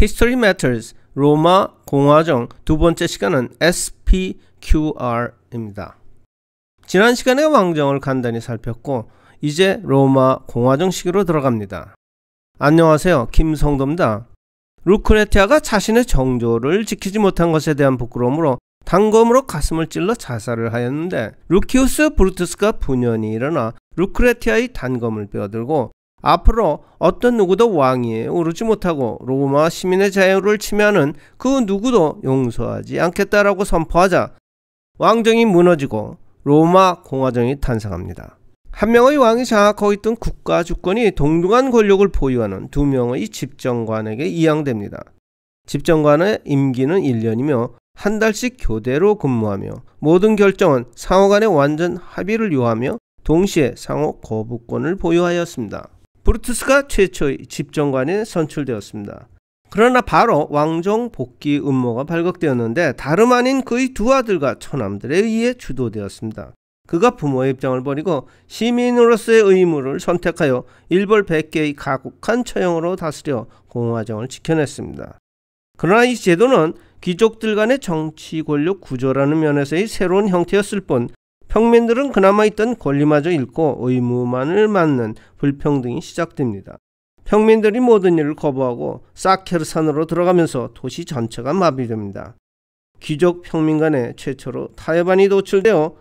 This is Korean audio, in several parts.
History Matters 로마 공화정 두 번째 시간은 SPQR입니다. 지난 시간에 왕정을 간단히 살폈고 이제 로마 공화정 시기로 들어갑니다. 안녕하세요, 김성도입니다. 루크레티아가 자신의 정조를 지키지 못한 것에 대한 부끄러움으로 단검으로 가슴을 찔러 자살을 하였는데, 루키우스 브루투스가 분연히 일어나 루크레티아의 단검을 빼어들고 앞으로 어떤 누구도 왕위에 오르지 못하고 로마 시민의 자유를 침해하는 그 누구도 용서하지 않겠다라고 선포하자 왕정이 무너지고 로마 공화정이 탄생합니다. 한 명의 왕이 장악하고 있던 국가 주권이 동등한 권력을 보유하는 두 명의 집정관에게 이양됩니다. 집정관의 임기는 1년이며 한 달씩 교대로 근무하며 모든 결정은 상호 간의 완전 합의를 요하며 동시에 상호 거부권을 보유하였습니다. 브루투스가 최초의 집정관에 선출되었습니다. 그러나 바로 왕정 복귀 음모가 발각되었는데 다름 아닌 그의 두 아들과 처남들에 의해 주도되었습니다. 그가 부모의 입장을 버리고 시민으로서의 의무를 선택하여 일벌 100개의 가국한 처형으로 다스려 공화정을 지켜냈습니다. 그러나 이 제도는 귀족들 간의 정치 권력 구조라는 면에서의 새로운 형태였을 뿐 평민들은 그나마 있던 권리마저 잃고 의무만을 맡는 불평등이 시작됩니다. 평민들이 모든 일을 거부하고 사케르산으로 들어가면서 도시 전체가 마비됩니다. 귀족 평민 간에 최초로 타협안이 도출되어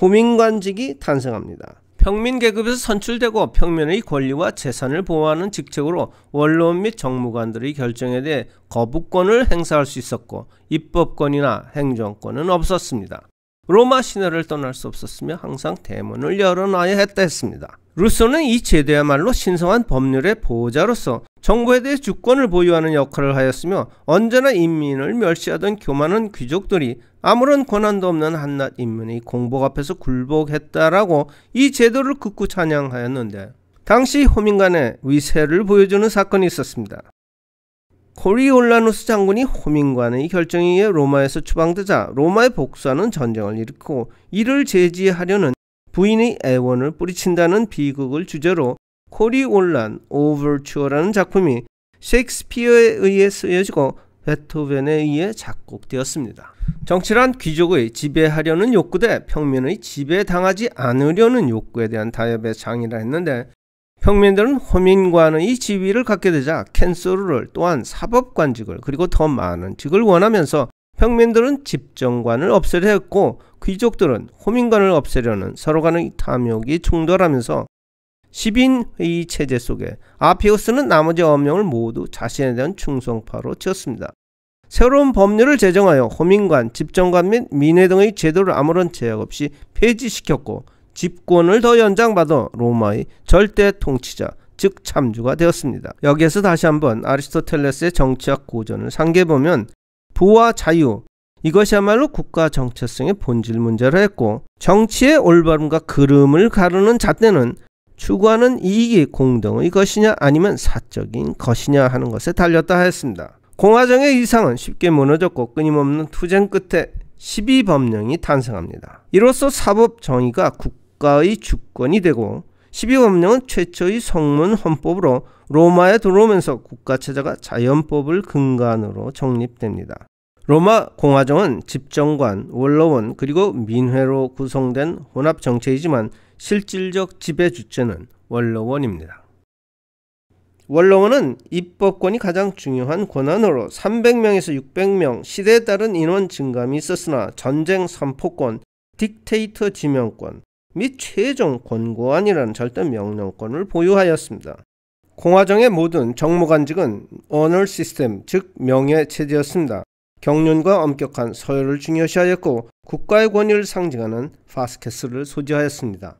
호민관직이 탄생합니다. 평민 계급에서 선출되고 평민의 권리와 재산을 보호하는 직책으로 원로원 및 정무관들의 결정에 대해 거부권을 행사할 수 있었고 입법권이나 행정권은 없었습니다. 로마 시내를 떠날 수 없었으며 항상 대문을 열어놔야 했다 했습니다. 루소는 이 제도야말로 신성한 법률의 보호자로서 정부에 대해 주권을 보유하는 역할을 하였으며 언제나 인민을 멸시하던 교만한 귀족들이 아무런 권한도 없는 한낱 인민의 공복 앞에서 굴복했다라고 이 제도를 극구 찬양하였는데, 당시 호민 간의 위세를 보여주는 사건이 있었습니다. 코리올라누스 장군이 호민관의 결정에 의해 로마에서 추방되자 로마에 복수하는 전쟁을 일으키고 이를 제지하려는 부인의 애원을 뿌리친다는 비극을 주제로 코리올란 오버추어라는 작품이 셰익스피어에 의해 쓰여지고 베토벤에 의해 작곡되었습니다. 정치란 귀족의 지배하려는 욕구 대 평민의 지배당하지 않으려는 욕구에 대한 타협의 장이라 했는데, 평민들은 호민관의 지위를 갖게 되자 캔소르를 또한 사법관직을 그리고 더 많은 직을 원하면서 평민들은 집정관을 없애려 했고 귀족들은 호민관을 없애려는 서로 간의 탐욕이 충돌하면서 10인회의 체제 속에 아피우스는 나머지 9명을 모두 자신에 대한 충성파로 지었습니다. 새로운 법률을 제정하여 호민관, 집정관 및 민회 등의 제도를 아무런 제약 없이 폐지시켰고 집권을 더 연장받아 로마의 절대 통치자, 즉 참주가 되었습니다. 여기에서 다시 한번 아리스토텔레스의 정치학 고전을 상기해보면 부와 자유, 이것이야말로 국가 정체성의 본질 문제라 했고, 정치의 올바름과 그름을 가르는 잣대는 추구하는 이익이 공동의 것이냐 아니면 사적인 것이냐 하는 것에 달렸다 하였습니다. 공화정의 이상은 쉽게 무너졌고 끊임없는 투쟁 끝에 12법령이 탄생합니다. 이로써 사법 정의가 국가의 주권이 되고 12법령은 최초의 성문 헌법으로 로마에 들어오면서 국가체제가 자연법을 근간으로 정립됩니다. 로마 공화정은 집정관, 원로원 그리고 민회로 구성된 혼합정체이지만 실질적 지배주체는 원로원입니다. 원로원은 입법권이 가장 중요한 권한으로 300명에서 600명 시대에 따른 인원 증감이 있었으나 전쟁 선포권, 딕테이터 지명권 및 최종 권고안이라는 절대 명령권을 보유하였습니다. 공화정의 모든 정무관직은 언어 시스템, 즉 명예체제였습니다. 경륜과 엄격한 서열을 중요시하였고 국가의 권위를 상징하는 파스케스를 소지하였습니다.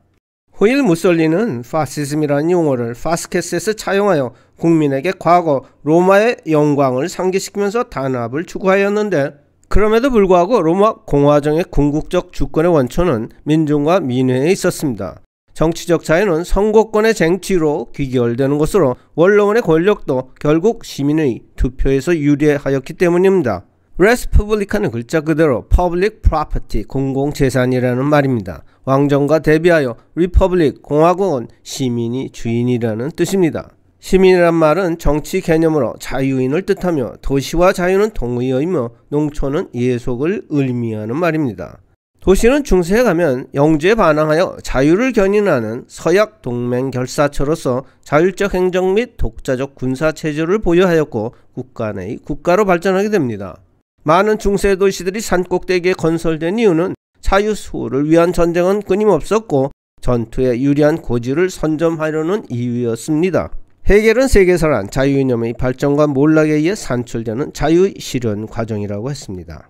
후일 무솔리는 파시즘이라는 용어를 파스케스에서 차용하여 국민에게 과거 로마의 영광을 상기시키면서 단합을 추구하였는데, 그럼에도 불구하고 로마 공화정의 궁극적 주권의 원초는 민중과 민회에 있었습니다. 정치적 자유는 선거권의 쟁취로 귀결되는 것으로 원로원의 권력도 결국 시민의 투표에서 유리하였기 때문입니다. Res Publica는 글자 그대로 Public Property, 공공재산이라는 말입니다. 왕정과 대비하여 Republic, 공화국은 시민이 주인이라는 뜻입니다. 시민이란 말은 정치 개념으로 자유인을 뜻하며 도시와 자유는 동의어이며 농촌은 예속을 의미하는 말입니다. 도시는 중세에 가면 영주에 반항하여 자유를 견인하는 서약 동맹 결사처로서 자율적 행정 및 독자적 군사 체제를 보유하였고 국가 내의 국가로 발전하게 됩니다. 많은 중세 도시들이 산꼭대기에 건설된 이유는 자유 수호를 위한 전쟁은 끊임없었고 전투에 유리한 고지를 선점하려는 이유였습니다. 헤겔은 세계사란 자유이념의 발전과 몰락에 의해 산출되는 자유의 실현 과정이라고 했습니다.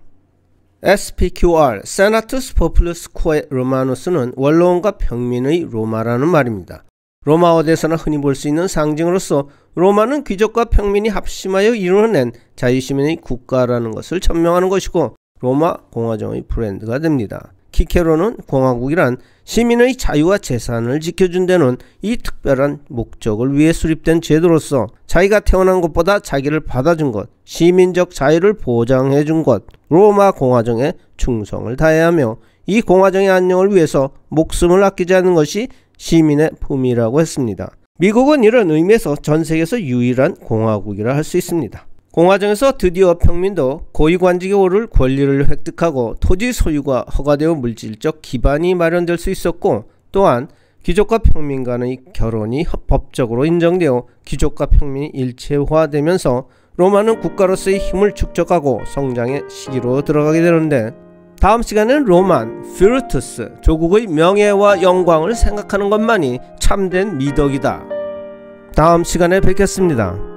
SPQR, Senatus Populus Quae Romanus는 원로원과 평민의 로마라는 말입니다. 로마 어디에서나 흔히 볼 수 있는 상징으로서 로마는 귀족과 평민이 합심하여 이루어낸 자유시민의 국가라는 것을 천명하는 것이고 로마 공화정의 브랜드가 됩니다. 키케로는 공화국이란 시민의 자유와 재산을 지켜준 데는 이 특별한 목적을 위해 수립된 제도로서 자기가 태어난 것보다 자기를 받아준 것, 시민적 자유를 보장해준 것, 로마 공화정에 충성을 다해야 하며 이 공화정의 안녕을 위해서 목숨을 아끼지 않는 것이 시민의 품이라고 했습니다. 미국은 이런 의미에서 전 세계에서 유일한 공화국이라 할 수 있습니다. 공화정에서 드디어 평민도 고위관직에 오를 권리를 획득하고 토지 소유가 허가되어 물질적 기반이 마련될 수 있었고 또한 귀족과 평민 간의 결혼이 법적으로 인정되어 귀족과 평민이 일체화되면서 로마는 국가로서의 힘을 축적하고 성장의 시기로 들어가게 되는데 다음 시간에는 로만, 비르투스, 조국의 명예와 영광을 생각하는 것만이 참된 미덕이다. 다음 시간에 뵙겠습니다.